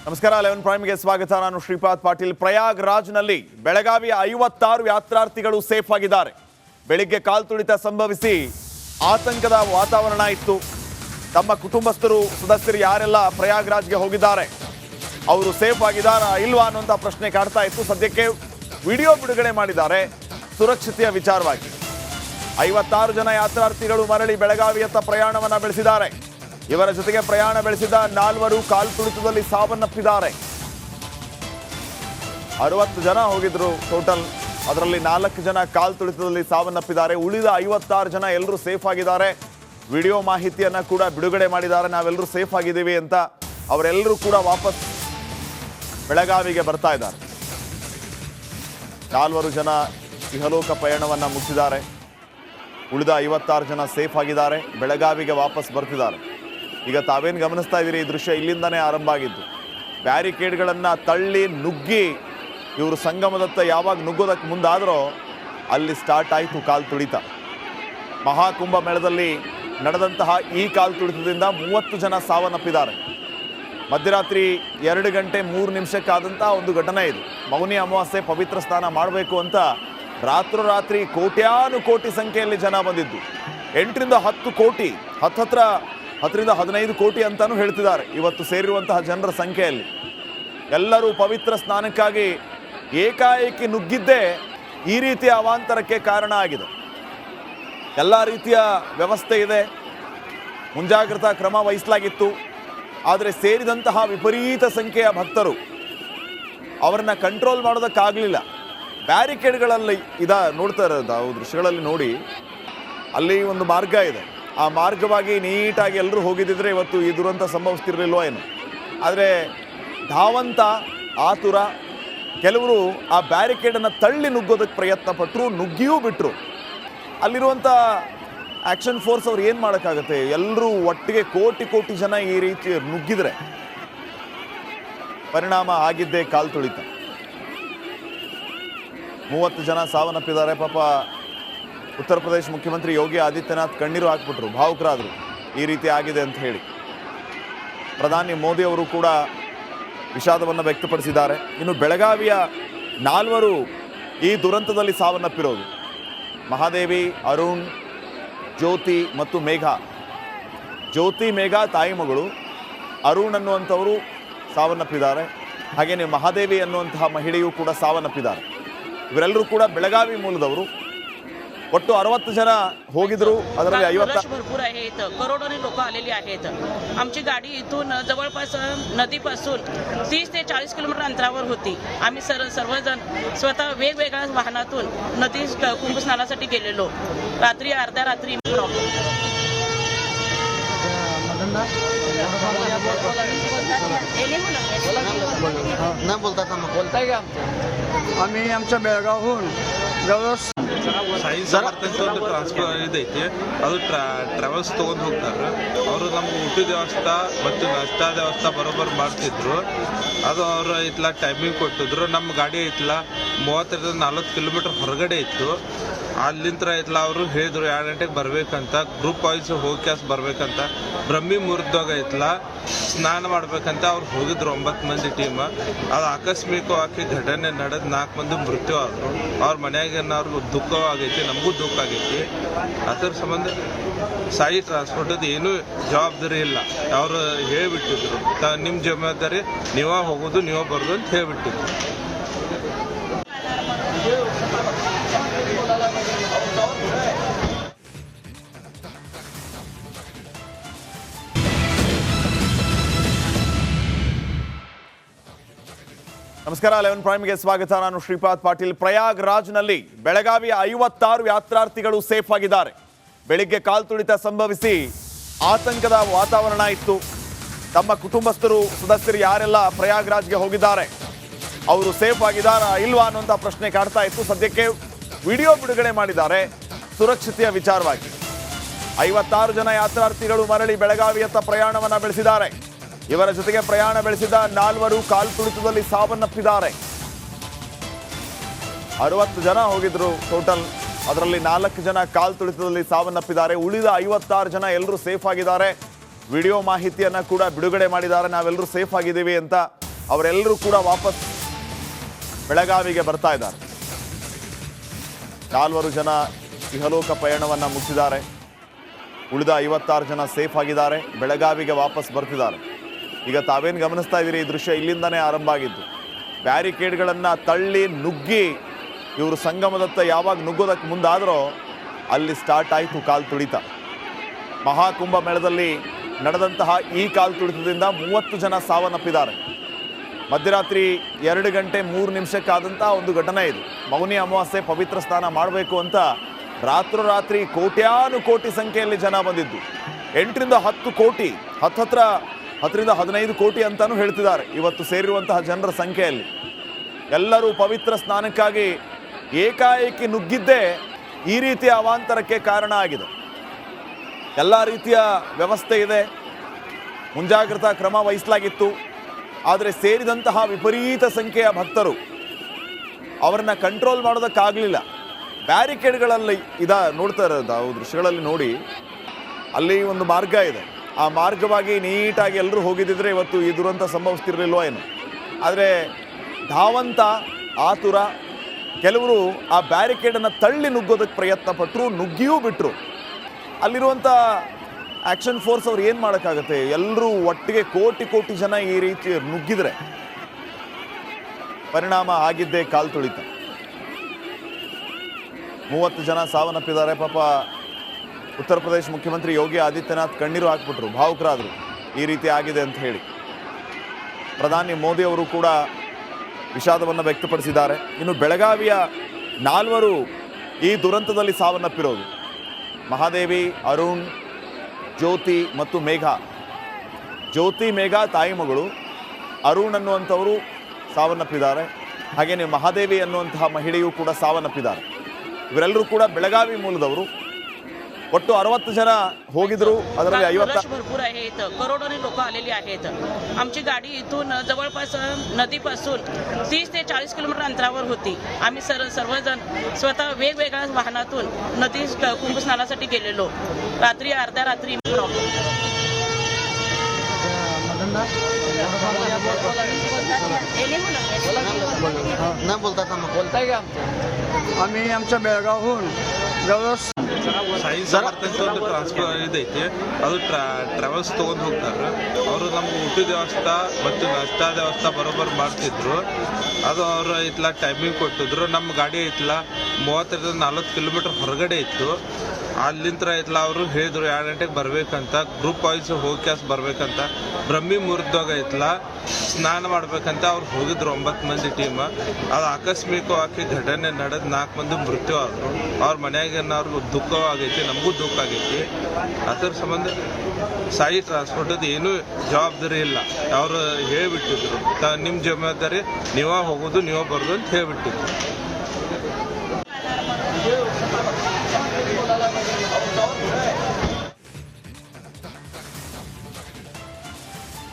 ನಮಸ್ಕಾರ 11 ಪ್ರೈಮ್ಗೆ ಸ್ವಾಗತ. ನಾನು ಶ್ರೀಪಾದ್ ಪಾಟೀಲ್. ಪ್ರಯಾಗ್ರಾಜ್ನಲ್ಲಿ ಬೆಳಗಾವಿಯ 56 ಯಾತ್ರಾರ್ಥಿಗಳು ಸೇಫ್ ಆಗಿದ್ದಾರೆ. ಬೆಳಿಗ್ಗೆ ಕಾಲ್ ತುಳಿತ ಸಂಭವಿಸಿ ಆತಂಕದ ವಾತಾವರಣ ಇತ್ತು. ತಮ್ಮ ಕುಟುಂಬಸ್ಥರು ಸದಸ್ಯರು ಯಾರೆಲ್ಲ ಪ್ರಯಾಗ್ರಾಜ್ಗೆ ಹೋಗಿದ್ದಾರೆ, ಅವರು ಸೇಫ್ ಆಗಿದ್ದಾರಾ ಇಲ್ವಾ ಅನ್ನುವಂಥ ಪ್ರಶ್ನೆ ಕಾಡ್ತಾ ಇತ್ತು. ಸದ್ಯಕ್ಕೆ ವಿಡಿಯೋ ಬಿಡುಗಡೆ ಮಾಡಿದ್ದಾರೆ ಸುರಕ್ಷತೆಯ ವಿಚಾರವಾಗಿ. 56 ಜನ ಯಾತ್ರಾರ್ಥಿಗಳು ಮರಳಿ ಬೆಳಗಾವಿಯತ್ತ ಪ್ರಯಾಣವನ್ನ ಬೆಳೆಸಿದ್ದಾರೆ. ಇವರ ಜೊತೆಗೆ ಪ್ರಯಾಣ ಬೆಳೆಸಿದ 4 ಕಾಲ್ ತುಳಿತದಲ್ಲಿ ಸಾವನ್ನಪ್ಪಿದ್ದಾರೆ. 60 ಜನ ಹೋಗಿದ್ರು ಟೋಟಲ್, ಅದರಲ್ಲಿ 4 ಜನ ಕಾಲ್ ತುಳಿತದಲ್ಲಿ ಸಾವನ್ನಪ್ಪಿದ್ದಾರೆ. ಉಳಿದ 56 ಜನ ಎಲ್ಲರೂ ಸೇಫ್ ಆಗಿದ್ದಾರೆ. ವಿಡಿಯೋ ಮಾಹಿತಿಯನ್ನ ಕೂಡ ಬಿಡುಗಡೆ ಮಾಡಿದ್ದಾರೆ. ನಾವೆಲ್ಲರೂ ಸೇಫ್ ಆಗಿದ್ದೀವಿ ಅಂತ. ಅವರೆಲ್ಲರೂ ಕೂಡ ವಾಪಸ್ ಬೆಳಗಾವಿಗೆ ಬರ್ತಾ ಇದ್ದಾರೆ. 4 ಜನ ಇಹಲೋಕ ಪಯಣವನ್ನ ಮುಗಿಸಿದ್ದಾರೆ. ಉಳಿದ 56 ಜನ ಸೇಫ್ ಆಗಿದ್ದಾರೆ, ಬೆಳಗಾವಿಗೆ ವಾಪಸ್ ಬರ್ತಿದ್ದಾರೆ. ಈಗ ತಾವೇನು ಗಮನಿಸ್ತಾ ಇದ್ದೀರಿ, ಈ ದೃಶ್ಯ ಇಲ್ಲಿಂದನೇ ಆರಂಭ ಆಗಿದ್ದು. ಬ್ಯಾರಿಕೇಡ್ಗಳನ್ನು ತಳ್ಳಿ ನುಗ್ಗಿ ಇವರು ಸಂಗಮದತ್ತ ಯಾವಾಗ ನುಗ್ಗೋದಕ್ಕೆ ಮುಂದಾದರೋ ಅಲ್ಲಿ ಸ್ಟಾರ್ಟ್ ಆಯಿತು ಕಾಲ್ ತುಳಿತ. ಮಹಾಕುಂಭ ಮೇಳದಲ್ಲಿ ನಡೆದಂತಹ ಈ ಕಾಲ್ ತುಳಿತದಿಂದ 30 ಜನ ಸಾವನ್ನಪ್ಪಿದ್ದಾರೆ. ಮಧ್ಯರಾತ್ರಿ 2 ಗಂಟೆ 3 ನಿಮಿಷಕ್ಕಾದಂತಹ ಒಂದು ಘಟನೆ ಇದು. ಮೌನಿ ಅಮಾವಾಸ್ಯೆ ಪವಿತ್ರ ಸ್ನಾನ ಮಾಡಬೇಕು ಅಂತ ರಾತ್ರೋರಾತ್ರಿ ಕೋಟ್ಯಾನುಕೋಟಿ ಸಂಖ್ಯೆಯಲ್ಲಿ ಜನ ಬಂದಿದ್ದು. 8 ರಿಂದ 10 ಕೋಟಿ, 10 ರಿಂದ 15 ಕೋಟಿ ಅಂತಾನೂ ಹೇಳ್ತಿದ್ದಾರೆ ಇವತ್ತು ಸೇರಿರುವಂತಹ ಜನರ ಸಂಖ್ಯೆಯಲ್ಲಿ. ಎಲ್ಲರೂ ಪವಿತ್ರ ಸ್ನಾನಕ್ಕಾಗಿ ಏಕಾಏಕಿ ನುಗ್ಗಿದ್ದೇ ಈ ರೀತಿಯ ಅವಾಂತರಕ್ಕೆ ಕಾರಣ ಆಗಿದೆ. ಎಲ್ಲ ರೀತಿಯ ವ್ಯವಸ್ಥೆ ಇದೆ, ಮುಂಜಾಗ್ರತಾ ಕ್ರಮ ವಹಿಸಲಾಗಿತ್ತು. ಆದರೆ ಸೇರಿದಂತಹ ವಿಪರೀತ ಸಂಖ್ಯೆಯ ಭಕ್ತರು ಅವರನ್ನ ಕಂಟ್ರೋಲ್ ಮಾಡೋದಕ್ಕಾಗಲಿಲ್ಲ. ಬ್ಯಾರಿಕೇಡ್ಗಳಲ್ಲಿ ನೋಡ್ತಾ ಇರೋದು ದೃಶ್ಯಗಳಲ್ಲಿ ನೋಡಿ, ಅಲ್ಲಿ ಒಂದು ಮಾರ್ಗ ಇದೆ. ಆ ಮಾರ್ಗವಾಗಿ ನೀಟಾಗಿ ಎಲ್ಲರೂ ಹೋಗಿದ್ದಿದ್ರೆ ಇವತ್ತು ಈ ದುರಂತ ಸಂಭವಿಸ್ತಿರ್ಲಿಲ್ವ ಏನು. ಆದರೆ ಧಾವಂತ, ಆತುರ, ಕೆಲವರು ಆ ಬ್ಯಾರಿಕೇಡನ್ನು ತಳ್ಳಿ ನುಗ್ಗೋದಕ್ಕೆ ಪ್ರಯತ್ನ ಪಟ್ಟರು, ನುಗ್ಗಿಯೂ ಬಿಟ್ಟರು. ಅಲ್ಲಿರುವಂಥ ಆ್ಯಕ್ಷನ್ ಫೋರ್ಸ್ ಅವ್ರು ಏನು ಮಾಡೋಕ್ಕಾಗತ್ತೆ? ಎಲ್ಲರೂ ಒಟ್ಟಿಗೆ ಕೋಟಿ ಜನ ಈ ರೀತಿ ನುಗ್ಗಿದ್ರೆ ಪರಿಣಾಮ ಆಗಿದ್ದೇ ಕಾಲ್ ತುಳಿತ. 30 ಜನ ಸಾವನ್ನಪ್ಪಿದ್ದಾರೆ. ಪಾಪ ಉತ್ತರ ಪ್ರದೇಶ ಮುಖ್ಯಮಂತ್ರಿ ಯೋಗಿ ಆದಿತ್ಯನಾಥ್ ಕಣ್ಣೀರು ಹಾಕ್ಬಿಟ್ರು, ಭಾವುಕರಾದರು ಈ ರೀತಿ ಆಗಿದೆ ಅಂತ ಹೇಳಿ. ಪ್ರಧಾನಿ ಮೋದಿ ಅವರು ಕೂಡ ವಿಷಾದವನ್ನು ವ್ಯಕ್ತಪಡಿಸಿದ್ದಾರೆ. ಇನ್ನು ಬೆಳಗಾವಿಯ 4 ಈ ದುರಂತದಲ್ಲಿ ಸಾವನ್ನಪ್ಪಿರೋದು ಮಹಾದೇವಿ, ಅರುಣ್, ಜ್ಯೋತಿ ಮತ್ತು ಮೇಘ. ಜ್ಯೋತಿ, ಮೇಘ ತಾಯಿ ಮಗಳು. ಅರುಣ್ ಅನ್ನುವಂಥವರು ಸಾವನ್ನಪ್ಪಿದ್ದಾರೆ. ಹಾಗೆಯೇ ಮಹಾದೇವಿ ಅನ್ನುವಂತಹ ಮಹಿಳೆಯೂ ಕೂಡ ಸಾವನ್ನಪ್ಪಿದ್ದಾರೆ. ಇವರೆಲ್ಲರೂ ಕೂಡ ಬೆಳಗಾವಿ ಮೂಲದವರು. ಒಟ್ಟು 60 ಜನ ಹೋಗಿದ್ರು, ಅದರಲ್ಲಿ 50 भरपूर आहेत. करोडोनी लोक आलेली आहेत. आमची गाडी इथून जवळपास नदीपासून 30 ते 40 किलोमीटर अंतरावर होती. आम्ही सर्वजण स्वतः वेगवेगळ्या वाहनातून नदी कुंभस्नानासाठी गेलेलो. रात्री अर्ध्या रात्री बोलताय का? आम्ही आमच्या बेळगावहून जवळ ಸಾಯಿ ಸಮರ್ಥಕ ಟ್ರಾನ್ಸ್ಫರ್ ಇದೈತಿ, ಅದು ಟ್ರಾವೆಲ್ಸ್ ತೊಗೊಂಡು ಹೋಗ್ತಾರೆ. ಅವರು ನಮ್ಗೆ ಊಟದ ವ್ಯವಸ್ಥೆ ಮತ್ತು ನಾಷ್ಟಾ ವ್ಯವಸ್ಥೆ ಬರೋಬ್ಬರ ಮಾಡ್ತಿದ್ರು. ಅದು ಅವರು ಇತ್ಲ ಟೈಮಿಂಗ್ ಕೊಟ್ಟಿದ್ರು. ನಮ್ಮ ಗಾಡಿ ಐತ್ಲ 30 ರಿಂದ 40 ಕಿಲೋಮೀಟರ್ ಹೊರಗಡೆ ಇತ್ತು. ಅಲ್ಲಿಂದ ಐತ್ಲ ಅವರು ಹೇಳಿದ್ರು 2 ಗಂಟೆಗೆ ಬರ್ಬೇಕಂತ, ಗ್ರೂಪ್ ವೈಸ್ ಹೋಗಿ ಬರ್ಬೇಕಂತ. ಬ್ರಹ್ಮಿ ಮುಹೂರ್ತದಾಗ ಐತ್ಲ ಸ್ನಾನ ಮಾಡ್ಬೇಕಂತ ಅವ್ರು ಹೋಗಿದ್ರು 9 ಮಂದಿ ಟೀಮ್. ಅದು ಆಕಸ್ಮಿಕವಾಗಿ ಘಟನೆ ನಡೆದು 4 ಮಂದಿ ಮೃತ್ಯು ಆದರು. ಅವ್ರ ಮನೆಯಾಗೇನಾದ್ರು ದುಃಖವಾಗೈತಿ, ನಮಗೂ ದುಃಖ ಆಗೈತಿ. ಅದರ ಸಂಬಂಧ ಸಾಯಿ ಟ್ರಾನ್ಸ್ಪೋರ್ಟದ್ದು ಏನೂ ಜವಾಬ್ದಾರಿ ಇಲ್ಲ. ಅವರು ಹೇಳಿಬಿಟ್ಟಿದ್ರು, ನಿಮ್ಮ ಜವಾಬ್ದಾರಿ ನೀವೇ ಹೋಗೋದು, ನೀವೇ ಬರೋದು ಅಂತ ಹೇಳಿಬಿಟ್ಟಿದ್ರು. ನಮಸ್ಕಾರ, 11 ಪ್ರೈಮ್ಗೆ ಸ್ವಾಗತ. ನಾನು ಶ್ರೀಪಾದ್ ಪಾಟೀಲ್. ಪ್ರಯಾಗ್ರಾಜ್ನಲ್ಲಿ ಬೆಳಗಾವಿಯ 56 ಯಾತ್ರಾರ್ಥಿಗಳು ಸೇಫ್ ಆಗಿದ್ದಾರೆ. ಬೆಳಿಗ್ಗೆ ಕಾಲ್ ತುಳಿತ ಸಂಭವಿಸಿ ಆತಂಕದ ವಾತಾವರಣ ಇತ್ತು. ತಮ್ಮ ಕುಟುಂಬಸ್ಥರು ಸದಸ್ಯರು ಯಾರೆಲ್ಲ ಪ್ರಯಾಗ್ರಾಜ್ಗೆ ಹೋಗಿದ್ದಾರೆ, ಅವರು ಸೇಫ್ ಆಗಿದ್ದಾರಾ ಇಲ್ವಾ ಅನ್ನುವಂಥ ಪ್ರಶ್ನೆ ಕಾಡ್ತಾ ಇತ್ತು. ಸದ್ಯಕ್ಕೆ ವಿಡಿಯೋ ಬಿಡುಗಡೆ ಮಾಡಿದ್ದಾರೆ ಸುರಕ್ಷತೆಯ ವಿಚಾರವಾಗಿ. 56 ಜನ ಯಾತ್ರಾರ್ಥಿಗಳು ಮರಳಿ ಬೆಳಗಾವಿಯತ್ತ ಪ್ರಯಾಣವನ್ನ ಬೆಳೆಸಿದ್ದಾರೆ. ಇವರ ಜೊತೆಗೆ ಪ್ರಯಾಣ ಬೆಳೆಸಿದ 4 ಕಾಲ್ ತುಳಿತದಲ್ಲಿ ಸಾವನ್ನಪ್ಪಿದ್ದಾರೆ. 60 ಜನ ಹೋಗಿದ್ರು ಟೋಟಲ್, ಅದರಲ್ಲಿ 4 ಜನ ಕಾಲ್ ತುಳಿತದಲ್ಲಿ ಸಾವನ್ನಪ್ಪಿದ್ದಾರೆ. ಉಳಿದ 56 ಜನ ಎಲ್ಲರೂ ಸೇಫ್ ಆಗಿದ್ದಾರೆ. ವಿಡಿಯೋ ಮಾಹಿತಿಯನ್ನ ಕೂಡ ಬಿಡುಗಡೆ ಮಾಡಿದ್ದಾರೆ. ನಾವೆಲ್ಲರೂ ಸೇಫ್ ಆಗಿದ್ದೀವಿ ಅಂತ. ಅವರೆಲ್ಲರೂ ಕೂಡ ವಾಪಸ್ ಬೆಳಗಾವಿಗೆ ಬರ್ತಾ ಇದ್ದಾರೆ. 4 ಜನ ಇಹಲೋಕ ಪಯಣವನ್ನು ಮುಗಿಸಿದ್ದಾರೆ. ಉಳಿದ 56 ಜನ ಸೇಫ್ ಆಗಿದ್ದಾರೆ, ಬೆಳಗಾವಿಗೆ ವಾಪಸ್ ಬರ್ತಿದ್ದಾರೆ. ಈಗ ತಾವೇನು ಗಮನಿಸ್ತಾ ಇದ್ದೀರಿ, ಈ ದೃಶ್ಯ ಇಲ್ಲಿಂದನೇ ಆರಂಭ ಆಗಿದ್ದು. ಬ್ಯಾರಿಕೇಡ್ಗಳನ್ನು ತಳ್ಳಿ ನುಗ್ಗಿ ಇವರು ಸಂಗಮದತ್ತ ಯಾವಾಗ ನುಗ್ಗೋದಕ್ಕೆ ಮುಂದಾದರೋ ಅಲ್ಲಿ ಸ್ಟಾರ್ಟ್ ಆಯಿತು ಕಾಲು ತುಳಿತ. ಮಹಾಕುಂಭ ಮೇಳದಲ್ಲಿ ನಡೆದಂತಹ ಈ ಕಾಲು ತುಳಿತದಿಂದ 30 ಜನ ಸಾವನ್ನಪ್ಪಿದ್ದಾರೆ. ಮಧ್ಯರಾತ್ರಿ 2 ಗಂಟೆ 3 ನಿಮಿಷಕ್ಕಾದಂತಹ ಒಂದು ಘಟನೆ ಇದು. ಮೌನಿ ಅಮಾವಾಸ್ಯೆ ಪವಿತ್ರ ಸ್ನಾನ ಮಾಡಬೇಕು ಅಂತ ರಾತ್ರೋರಾತ್ರಿ ಕೋಟ್ಯಾನುಕೋಟಿ ಸಂಖ್ಯೆಯಲ್ಲಿ ಜನ ಬಂದಿದ್ದು. 8 ರಿಂದ 10 ಕೋಟಿ, 10 ರಿಂದ 15 ಕೋಟಿ ಅಂತಾನೂ ಹೇಳ್ತಿದ್ದಾರೆ ಇವತ್ತು ಸೇರಿರುವಂತಹ ಜನರ ಸಂಖ್ಯೆಯಲ್ಲಿ. ಎಲ್ಲರೂ ಪವಿತ್ರ ಸ್ನಾನಕ್ಕಾಗಿ ಏಕಾಏಕಿ ನುಗ್ಗಿದ್ದೇ ಈ ರೀತಿಯ ಅವಾಂತರಕ್ಕೆ ಕಾರಣ ಆಗಿದೆ. ಎಲ್ಲ ರೀತಿಯ ವ್ಯವಸ್ಥೆ ಇದೆ, ಮುಂಜಾಗ್ರತಾ ಕ್ರಮ ವಹಿಸಲಾಗಿತ್ತು. ಆದರೆ ಸೇರಿದಂತಹ ವಿಪರೀತ ಸಂಖ್ಯೆಯ ಭಕ್ತರು ಅವರನ್ನ ಕಂಟ್ರೋಲ್ ಮಾಡೋದಕ್ಕಾಗಲಿಲ್ಲ. ಬ್ಯಾರಿಕೇಡ್ಗಳಲ್ಲಿ ನೋಡ್ತಾ ಇರೋದು ದೃಶ್ಯಗಳಲ್ಲಿ ನೋಡಿ, ಅಲ್ಲಿ ಒಂದು ಮಾರ್ಗ ಇದೆ, ಆ ಮಾರ್ಗವಾಗಿ ನೀಟಾಗಿ ಎಲ್ಲರೂ ಹೋಗಿದ್ದಿದ್ರೆ ಇವತ್ತು ಈ ದುರಂತ ಸಂಭವಿಸ್ತಿರ್ಲಿಲ್ವ ಏನು. ಆದರೆ ಧಾವಂತ, ಆತುರ, ಕೆಲವರು ಆ ಬ್ಯಾರಿಕೇಡನ್ನು ತಳ್ಳಿ ನುಗ್ಗೋದಕ್ಕೆ ಪ್ರಯತ್ನ ಪಟ್ಟರು, ನುಗ್ಗಿಯೂ ಬಿಟ್ಟರು. ಅಲ್ಲಿರುವಂಥ ಆ್ಯಕ್ಷನ್ ಫೋರ್ಸ್ ಅವ್ರು ಏನು ಮಾಡೋಕ್ಕಾಗತ್ತೆ? ಎಲ್ಲರೂ ಒಟ್ಟಿಗೆ ಕೋಟಿ ಜನ ಈ ರೀತಿ ನುಗ್ಗಿದ್ರೆ ಪರಿಣಾಮ ಆಗಿದ್ದೇ ಕಾಲು ತುಳಿತ. 30 ಜನ ಸಾವನ್ನಪ್ಪಿದ್ದಾರೆ. ಪಾಪ ಉತ್ತರ ಪ್ರದೇಶ ಮುಖ್ಯಮಂತ್ರಿ ಯೋಗಿ ಆದಿತ್ಯನಾಥ್ ಕಣ್ಣೀರು ಹಾಕ್ಬಿಟ್ರು, ಭಾವುಕರಾದರು ಈ ರೀತಿ ಆಗಿದೆ ಅಂತ ಹೇಳಿ. ಪ್ರಧಾನಿ ಮೋದಿ ಅವರು ಕೂಡ ವಿಷಾದವನ್ನು ವ್ಯಕ್ತಪಡಿಸಿದ್ದಾರೆ. ಇನ್ನು ಬೆಳಗಾವಿಯ 4 ಈ ದುರಂತದಲ್ಲಿ ಸಾವನ್ನಪ್ಪಿರೋದು. ಮಹಾದೇವಿ, ಅರುಣ್, ಜ್ಯೋತಿ ಮತ್ತು ಮೇಘ. ಜ್ಯೋತಿ, ಮೇಘ ತಾಯಿ ಮಗಳು. ಅರುಣ್ ಅನ್ನುವಂಥವರು ಸಾವನ್ನಪ್ಪಿದ್ದಾರೆ. ಹಾಗೆಯೇ ಮಹಾದೇವಿ ಅನ್ನುವಂತಹ ಮಹಿಳೆಯೂ ಕೂಡ ಸಾವನ್ನಪ್ಪಿದ್ದಾರೆ. ಇವರೆಲ್ಲರೂ ಕೂಡ ಬೆಳಗಾವಿ ಮೂಲದವರು. ಒಟ್ಟು 60 ಜನ ಹೋಗಿದ್ರು, ಅದರಲ್ಲಿ 50 भरपूर आहेत, करोडोनी लोक आलेली आहेत. आमची गाडी इथून जवळपास नदीपासून 30 ते 40 किलोमीटर अंतरावर होती. आम्ही सर्वजण स्वतः वेगवेगळ्या वाहनातून नदी कुंभस्नानासाठी गेलेलो. रात्री अर्ध्या रात्री आम्ही आमच्या बेळगावहून जवळ ಸಾಯಿ ಸಮರ್ಥಂತ ಒಂದು ಟ್ರಾನ್ಸ್ಫರ್ ಇದೈತಿ, ಅದು ಟ್ರಾವೆಲ್ಸ್ ತೊಗೊಂಡು ಹೋಗ್ತಾರೆ. ಅವರು ನಮ್ಗೆ ಊಟದ ವ್ಯವಸ್ಥೆ ಮತ್ತು ನಾಷ್ಟದ ವ್ಯವಸ್ಥೆ ಬರೋಬ್ಬರ್ ಮಾಡ್ತಿದ್ರು. ಅದು ಅವರು ಇತ್ಲ ಟೈಮಿಂಗ್ ಕೊಟ್ಟಿದ್ರು. ನಮ್ಮ ಗಾಡಿ ಐತ್ಲ 30 ರಿಂದ 40 ಕಿಲೋಮೀಟರ್ ಹೊರಗಡೆ ಇತ್ತು. ಅಲ್ಲಿಂದ ಐತ್ಲ ಅವರು ಹೇಳಿದ್ರು 2 ಗಂಟೆಗೆ ಬರ್ಬೇಕಂತ, ಗ್ರೂಪ್ ವೈಸ್ ಹೋಗಿ ಬರ್ಬೇಕಂತ. ಬ್ರಹ್ಮಿ ಮುಹೂರ್ತದಾಗ ಐತ್ಲ ಸ್ನಾನ ಮಾಡ್ಬೇಕಂತ ಅವ್ರು ಹೋಗಿದ್ರು 9 ಮಂದಿ ಟೀಮ್. ಅದು ಆಕಸ್ಮಿಕವಾಗಿ ಘಟನೆ ನಡೆದು 4 ಮಂದಿ ಮೃತ್ಯು ಆದರು. ಅವ್ರ ಮನೆಯಾಗೇನಾದ್ರು ದುಃಖವಾಗೈತಿ, ನಮಗೂ ದುಃಖ ಆಗೈತಿ. ಅದರ ಸಂಬಂಧ ಸಾಯಿ ಟ್ರಾನ್ಸ್ಪೋರ್ಟದ್ದು ಏನೂ ಜವಾಬ್ದಾರಿ ಇಲ್ಲ. ಅವರು ಹೇಳಿಬಿಟ್ಟಿದ್ರು, ನಿಮ್ಮ ಜವಾಬ್ದಾರಿ ನೀವೇ ಹೋಗೋದು ನೀವೇ ಬರೋದು ಅಂತ ಹೇಳಿಬಿಟ್ಟಿದ್ರು.